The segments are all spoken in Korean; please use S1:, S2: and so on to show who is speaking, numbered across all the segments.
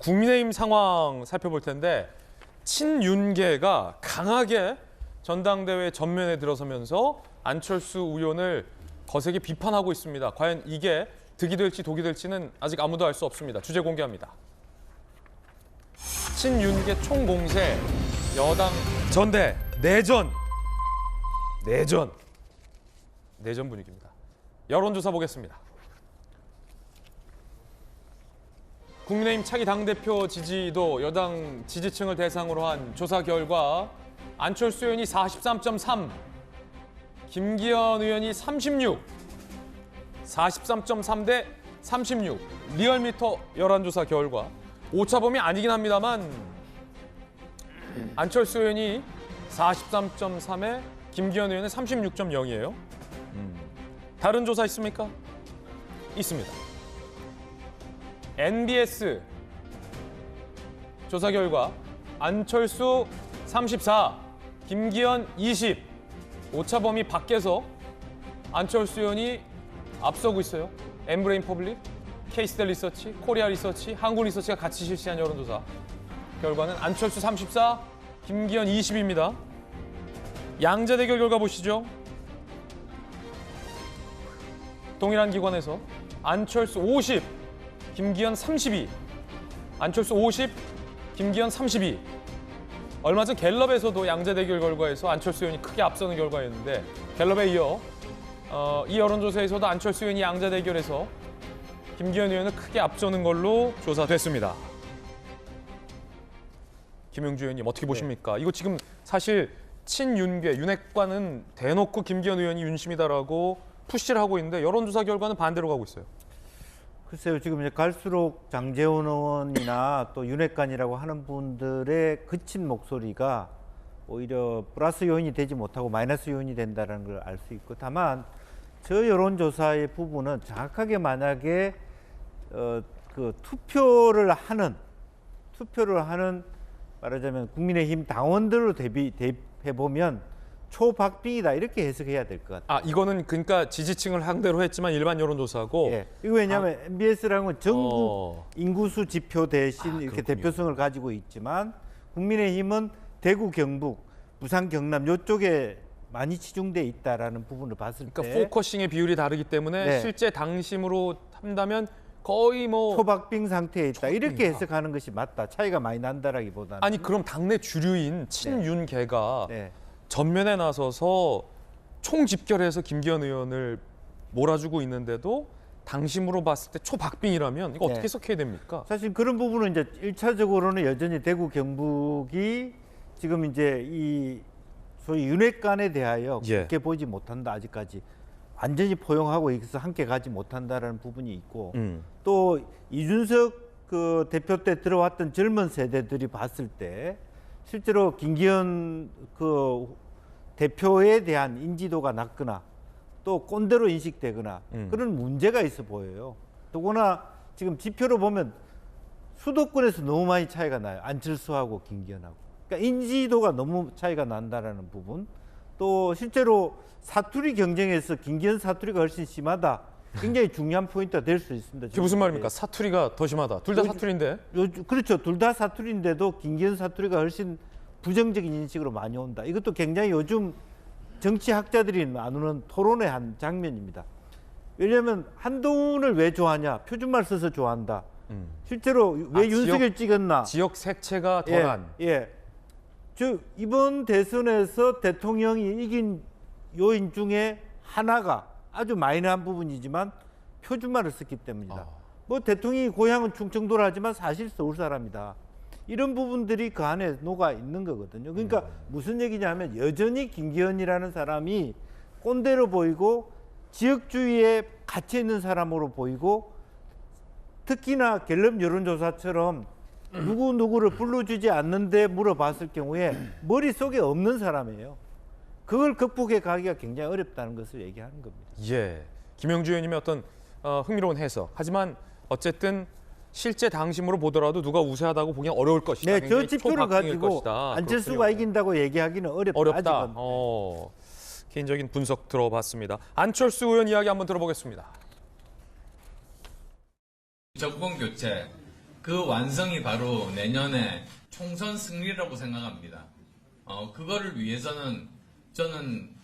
S1: 국민의힘 상황 살펴볼 텐데 친윤계가 강하게 전당대회 전면에 들어서면서 안철수 의원을 거세게 비판하고 있습니다. 과연 이게 득이 될지 독이 될지는 아직 아무도 알 수 없습니다. 주제 공개합니다. 친윤계 총공세, 여당 전대 내전 분위기입니다. 여론조사 보겠습니다. 국민의힘 차기 당대표 지지도 여당 지지층을 대상으로 한 조사 결과 안철수 의원이 43.3, 김기현 의원이 36, 43.3 대 36. 리얼미터 여론조사 결과 오차범위 아니긴 합니다만 안철수 의원이 43.3에 김기현 의원은 36.0이에요. 다른 조사 있습니까? 있습니다. NBS 조사 결과 안철수 34, 김기현 20. 오차범위 밖에서 안철수 의원이 앞서고 있어요. 엠브레인 퍼블릭, 케이스델 리서치, 코리아 리서치, 한국 리서치가 같이 실시한 여론조사 결과는 안철수 34, 김기현 20입니다. 양자 대결 결과 보시죠. 동일한 기관에서 안철수 50, 김기현 32, 안철수 50, 김기현 32. 얼마 전 갤럽에서도 양자 대결 결과에서 안철수 의원이 크게 앞서는 결과였는데 갤럽에 이어 이 여론조사에서도 안철수 의원이 양자 대결에서 김기현 의원을 크게 앞서는 걸로 조사됐습니다. 김용주 의원님 어떻게 보십니까? 이거 지금 사실 친윤계, 윤핵관은 대놓고 김기현 의원이 윤심이다라고 푸시를 하고 있는데 여론조사 결과는 반대로 가고 있어요.
S2: 글쎄요, 지금 이제 갈수록 장제원 의원이나 또 윤핵관이라고 하는 분들의 그친 목소리가 오히려 플러스 요인이 되지 못하고 마이너스 요인이 된다는 걸 알 수 있고, 다만 저 여론조사의 부분은 정확하게 만약에 그 투표를 하는 말하자면 국민의힘 당원들로 대입해 보면 초박빙이다 이렇게 해석해야 될 것 같아요.
S1: 이거는 그러니까 지지층을 상대로 했지만 일반 여론조사고.
S2: 예. 이거 왜냐하면 MBS라는 건 전국 인구수 지표 대신 이렇게
S1: 그렇군요.
S2: 대표성을 가지고 있지만 국민의힘은 대구, 경북, 부산, 경남 이쪽에 많이 치중돼 있다라는 부분을 봤을 때,
S1: 그러니까 포커싱의 비율이 다르기 때문에
S2: 네.
S1: 실제 당심으로 한다면 거의 뭐
S2: 초박빙 상태에 있다 이렇게
S1: 초박빙이다.
S2: 해석하는 것이 맞다. 차이가 많이 난다라기보다는.
S1: 아니 그럼 당내 주류인 친윤계가
S2: 네.
S1: 전면에 나서서 총집결해서 김기현 의원을 몰아주고 있는데도 당심으로 봤을 때 초박빙이라면 이거
S2: 네.
S1: 어떻게 해석해야 됩니까?
S2: 사실 그런 부분은 이제 1차적으로는 여전히 대구, 경북이 지금 이제 이 소위 윤핵관에 대하여
S1: 예.
S2: 그렇게 보지 못한다. 아직까지 완전히 포용하고 있어서 함께 가지 못한다라는 부분이 있고, 또 이준석 그 대표 때 들어왔던 젊은 세대들이 봤을 때 실제로 김기현 그 대표에 대한 인지도가 낮거나 또 꼰대로 인식되거나 그런 문제가 있어 보여요. 더구나 지금 지표로 보면 수도권에서 너무 많이 차이가 나요. 안철수하고 김기현하고. 그러니까 인지도가 너무 차이가 난다라는 부분. 또 실제로 사투리 경쟁에서 김기현 사투리가 훨씬 심하다. 굉장히 중요한 포인트가 될 수 있습니다.
S1: 그게 무슨 말입니까? 사투리가 더 심하다. 둘 다 사투리인데.
S2: 그렇죠. 둘 다 사투리인데도 김기현 사투리가 훨씬 부정적인 인식으로 많이 온다. 이것도 굉장히 요즘 정치학자들이 나누는 토론의 한 장면입니다. 왜냐하면 한동훈을 왜 좋아하냐? 표준말 써서 좋아한다. 실제로 왜 윤석열 찍었나?
S1: 지역 색채가 덜한.
S2: 예. 저 이번 대선에서 대통령이 이긴 요인 중에 하나가 아주 마이너한 부분이지만 표준말을 썼기 때문이다. 뭐 대통령이 고향은 충청도라 하지만 사실 서울 사람이다. 이런 부분들이 그 안에 녹아 있는 거거든요. 그러니까 무슨 얘기냐면 여전히 김기현이라는 사람이 꼰대로 보이고 지역주의에 갇혀 있는 사람으로 보이고, 특히나 갤럽 여론조사처럼 누구를 불러주지 않는데 물어봤을 경우에 머릿속에 없는 사람이에요. 그걸 극복해 가기가 굉장히 어렵다는 것을 얘기하는 겁니다.
S1: 예. 김영주 의원님의 어떤 흥미로운 해석. 하지만 어쨌든 실제 당심으로 보더라도 누가 우세하다고 보기는 어려울 것이다.
S2: 네, 저 지표를 가지고
S1: 것이다.
S2: 안철수가
S1: 그렇군요.
S2: 이긴다고 얘기하기는 어렵다.
S1: 어렵다.
S2: 아직은.
S1: 개인적인 분석 들어봤습니다. 안철수 의원 이야기 한번 들어보겠습니다.
S3: 정권 교체, 그 완성이 바로 내년에 총선 승리라고 생각합니다. 그거를 위해서는 저는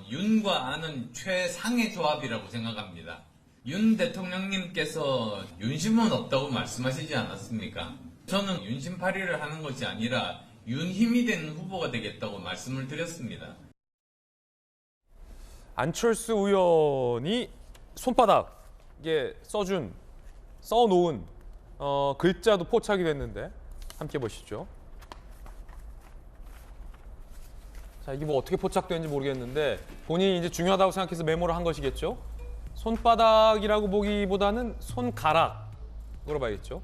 S3: 윤과 안은 최상의 조합이라고 생각합니다. 윤 대통령님께서 윤심은 없다고 말씀하시지 않았습니까? 저는 윤심팔이를 하는 것이 아니라 윤힘이 되는 후보가 되겠다고 말씀을 드렸습니다.
S1: 안철수 의원이 손바닥에 써놓은 글자도 포착이 됐는데 함께 보시죠. 자, 이게 뭐 어떻게 포착되는지 모르겠는데 본인이 이제 중요하다고 생각해서 메모를 한 것이겠죠. 손바닥이라고 보기보다는 손가락으로 봐야겠죠.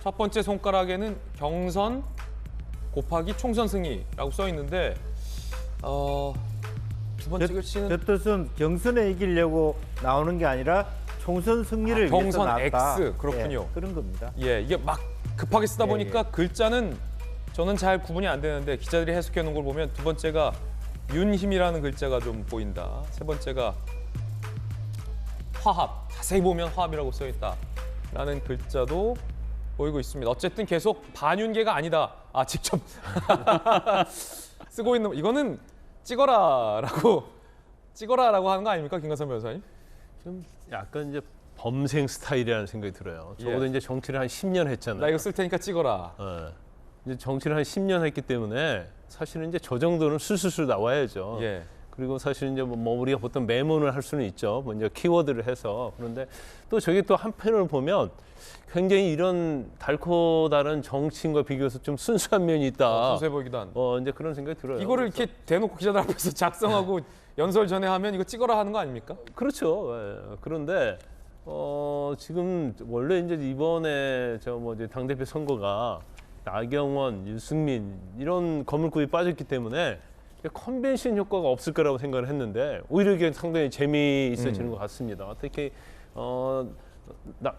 S1: 첫 번째 손가락에는 경선 곱하기 총선 승리라고 써 있는데 두 번째 글씨는
S2: 그 뜻은 경선에 이기려고 나오는 게 아니라 총선 승리를 위해서
S1: 경선
S2: 나왔다.
S1: X 그렇군요.
S2: 예, 그런 겁니다.
S1: 예, 이게 막 급하게 쓰다 보니까 글자는 저는 잘 구분이 안 되는데 기자들이 해석해 놓은 걸 보면 두 번째가 윤힘이라는 글자가 좀 보인다. 세 번째가 화합, 자세히 보면 화합이라고 써 있다라는 글자도 보이고 있습니다. 어쨌든 계속 반윤계가 아니다. 직접 쓰고 있는 이거는 찍어라라고 하는 거 아닙니까, 김관선 변호사님?
S4: 좀 약간 이제 범생 스타일이라는 생각이 들어요. 적어도 이제 정치를 한 10년 했잖아요.
S1: 나 이거 쓸 테니까 찍어라.
S4: 이제 정치를 한 10년 했기 때문에 사실은 이제 저 정도는 술술술 나와야죠.
S1: 예.
S4: 그리고 사실 이제 뭐 우리가 보통 메모를 할 수는 있죠. 먼저 키워드를 해서. 그런데 또 저게 또 한편을 보면 굉장히 이런 달고 다른 정치인과 비교해서 좀 순수한 면이 있다.
S1: 순수해 보이기도 한.
S4: 이제 그런 생각이 들어요.
S1: 이거를 이렇게 대놓고 기자들 앞에서 작성하고 연설 전에 하면 이거 찍어라 하는 거 아닙니까?
S4: 그렇죠. 예. 그런데 지금 원래 이제 이번에 이제 당대표 선거가 나경원, 유승민 이런 거물급이 빠졌기 때문에 컨벤션 효과가 없을 거라고 생각을 했는데 오히려 이게 상당히 재미있어지는 것 같습니다. 특히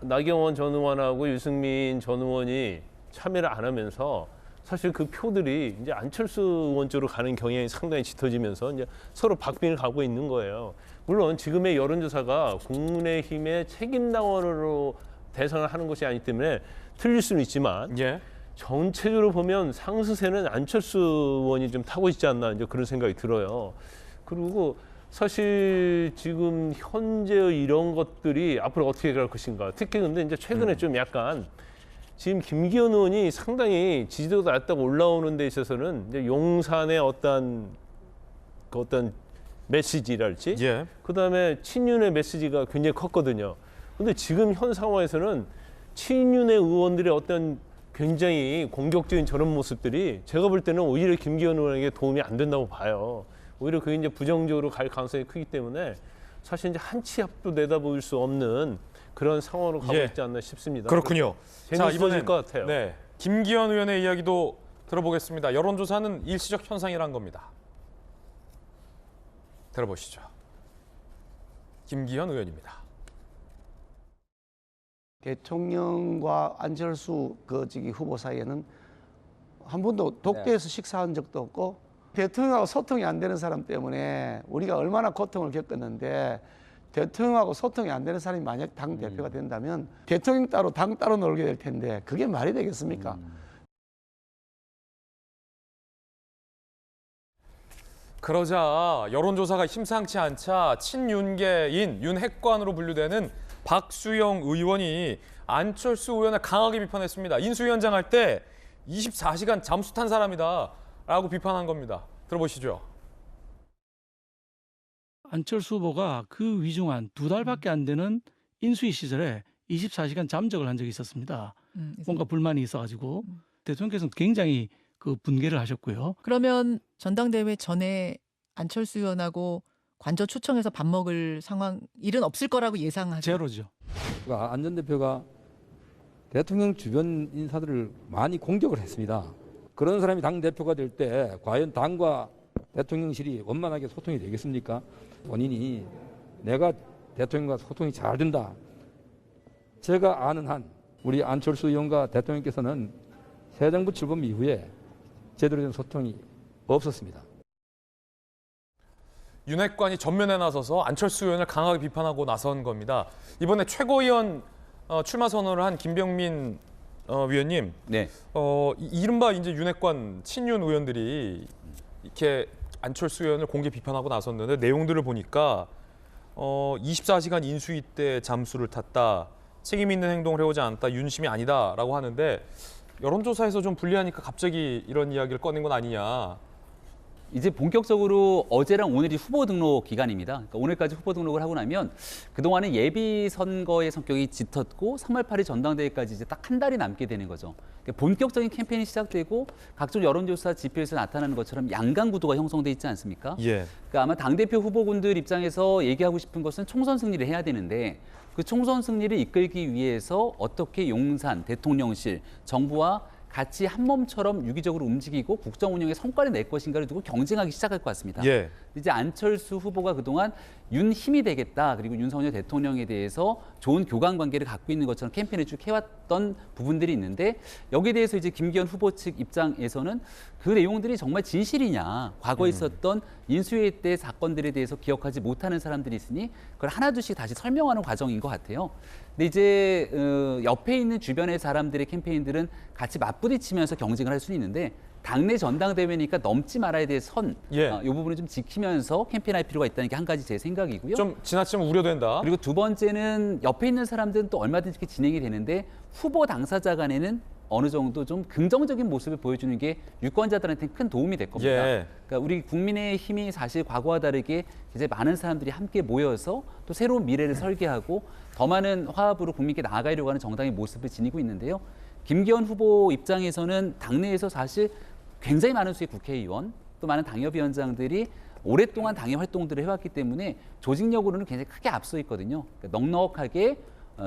S4: 나경원 전 의원하고 유승민 전 의원이 참여를 안 하면서 사실 그 표들이 이제 안철수 의원 쪽으로 가는 경향이 상당히 짙어지면서 이제 서로 박빙을 가고 있는 거예요. 물론 지금의 여론조사가 국민의힘의 책임당원으로 대선을 하는 것이 아니기 때문에 틀릴 수는 있지만
S1: 예.
S4: 전체적으로 보면 상수세는 안철수 의원이 좀 타고 있지 않나 이제 그런 생각이 들어요. 그리고 사실 지금 현재의 이런 것들이 앞으로 어떻게 갈 것인가. 특히 근데 이제 최근에 좀 약간 지금 김기현 의원이 상당히 지지도가 낮다고 올라오는 데 있어서는 이제 용산의 어떤 메시지랄지,
S1: 예.
S4: 그다음에 친윤의 메시지가 굉장히 컸거든요. 근데 지금 현 상황에서는 친윤의 의원들의 어떤 굉장히 공격적인 저런 모습들이 제가 볼 때는 오히려 김기현 의원에게 도움이 안 된다고 봐요. 오히려 그게 이제 부정적으로 갈 가능성이 크기 때문에 사실 이제 한 치 앞도 내다볼 수 없는 그런 상황으로 가고 있지 않나 싶습니다.
S1: 그렇군요. 자, 이번엔
S4: 것 같아요.
S1: 네, 김기현 의원의 이야기도 들어보겠습니다. 여론조사는 일시적 현상이란 겁니다. 들어보시죠. 김기현 의원입니다.
S5: 대통령과 안철수 후보 사이에는 한 번도 독대에서 식사한 적도 없고 대통령하고 소통이 안 되는 사람 때문에 우리가 얼마나 고통을 겪었는데 대통령하고 소통이 안 되는 사람이 만약 당 대표가 된다면 대통령 따로 당 따로 놀게 될 텐데 그게 말이 되겠습니까?
S1: 그러자 여론조사가 심상치 않자 친윤계인 윤핵관으로 분류되는 박수영 의원이 안철수 의원을 강하게 비판했습니다. 인수위원장 할 때 24시간 잠수 탄 사람이다 라고 비판한 겁니다. 들어보시죠.
S6: 안철수 후보가 그 위중한 2달밖에 안 되는 인수위 시절에 24시간 잠적을 한 적이 있었습니다. 뭔가 불만이 있어가지고 대통령께서는 굉장히 그 분개를 하셨고요.
S7: 그러면 전당대회 전에 안철수 의원하고 관저 초청해서 밥 먹을 일은 없을 거라고 예상하죠.
S6: 제로죠.
S8: 안 전 대표가 대통령 주변 인사들을 많이 공격을 했습니다. 그런 사람이 당 대표가 될 때 과연 당과 대통령실이 원만하게 소통이 되겠습니까? 본인이 내가 대통령과 소통이 잘 된다. 제가 아는 한 우리 안철수 의원과 대통령께서는 새 정부 출범 이후에 제대로 된 소통이 없었습니다.
S1: 윤핵관이 전면에 나서서 안철수 의원을 강하게 비판하고 나선 겁니다. 이번에 최고위원 출마 선언을 한 김병민 위원님,
S9: 네.
S1: 이른바 이제 윤핵관 친윤 의원들이 이렇게 안철수 의원을 공개 비판하고 나섰는데 내용들을 보니까 24시간 인수위 때 잠수를 탔다, 책임 있는 행동을 해오지 않았다, 윤심이 아니다라고 하는데 여론조사에서 좀 불리하니까 갑자기 이런 이야기를 꺼낸 건 아니냐.
S9: 이제 본격적으로 어제랑 오늘이 후보 등록 기간입니다. 그러니까 오늘까지 후보 등록을 하고 나면 그동안은 예비 선거의 성격이 짙었고 3월 8일 전당대회까지 이제 딱 한 달이 남게 되는 거죠. 그러니까 본격적인 캠페인이 시작되고 각종 여론조사 지표에서 나타나는 것처럼 양강 구도가 형성돼 있지 않습니까?
S1: 예.
S9: 그러니까 아마 당대표 후보군들 입장에서 얘기하고 싶은 것은 총선 승리를 해야 되는데 그 총선 승리를 이끌기 위해서 어떻게 용산, 대통령실, 정부와 같이 한 몸처럼 유기적으로 움직이고 국정 운영에 성과를 낼 것인가를 두고 경쟁하기 시작할 것 같습니다.
S1: 예.
S9: 이제 안철수 후보가 그동안 윤 힘이 되겠다, 그리고 윤석열 대통령에 대해서 좋은 교감 관계를 갖고 있는 것처럼 캠페인을 쭉 해왔던 부분들이 있는데 여기에 대해서 이제 김기현 후보 측 입장에서는 그 내용들이 정말 진실이냐, 과거에 있었던 인수위 때 사건들에 대해서 기억하지 못하는 사람들이 있으니 그걸 하나둘씩 다시 설명하는 과정인 것 같아요. 근데 이제 옆에 있는 주변의 사람들의 캠페인들은 같이 맞부딪히면서 경쟁을 할 수는 있는데 당내 전당대회니까 넘지 말아야 될 선,
S1: 예.
S9: 이 부분을 좀 지키면서 캠페인할 필요가 있다는 게 한 가지 제 생각이고요.
S1: 좀 지나치면 우려된다.
S9: 그리고 두 번째는 옆에 있는 사람들은 또 얼마든지 이렇게 진행이 되는데 후보 당사자 간에는 어느 정도 좀 긍정적인 모습을 보여주는 게 유권자들한테 큰 도움이 될 겁니다.
S1: 예.
S9: 그러니까 우리 국민의 힘이 사실 과거와 다르게 이제 많은 사람들이 함께 모여서 또 새로운 미래를 설계하고 더 많은 화합으로 국민께 나아가려고 하는 정당의 모습을 지니고 있는데요. 김기현 후보 입장에서는 당내에서 사실 굉장히 많은 수의 국회의원 또 많은 당협위원장들이 오랫동안 당의 활동들을 해왔기 때문에 조직력으로는 굉장히 크게 앞서 있거든요. 그러니까 넉넉하게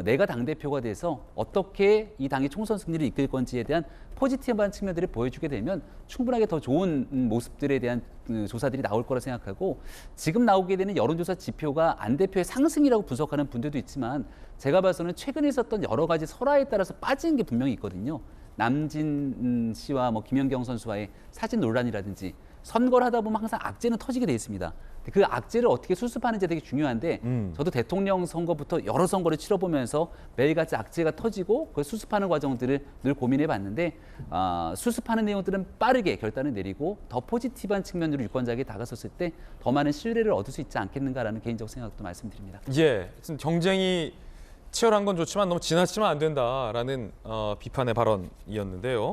S9: 내가 당대표가 돼서 어떻게 이 당의 총선 승리를 이끌 건지에 대한 포지티브한 측면들을 보여주게 되면 충분하게 더 좋은 모습들에 대한 조사들이 나올 거라 생각하고 지금 나오게 되는 여론조사 지표가 안 대표의 상승이라고 분석하는 분들도 있지만 제가 봐서는 최근에 있었던 여러 가지 설화에 따라서 빠진 게 분명히 있거든요. 남진 씨와 뭐 김연경 선수와의 사진 논란이라든지 선거를 하다 보면 항상 악재는 터지게 돼 있습니다. 그 악재를 어떻게 수습하는지 되게 중요한데 저도 대통령 선거부터 여러 선거를 치러보면서 매일같이 악재가 터지고 그걸 수습하는 과정들을 늘 고민해 봤는데 수습하는 내용들은 빠르게 결단을 내리고 더 포지티브한 측면으로 유권자에게 다가섰을 때 더 많은 신뢰를 얻을 수 있지 않겠는가라는 개인적 생각도 말씀드립니다.
S1: 예, 경쟁이 치열한 건 좋지만 너무 지나치면 안 된다라는 비판의 발언이었는데요.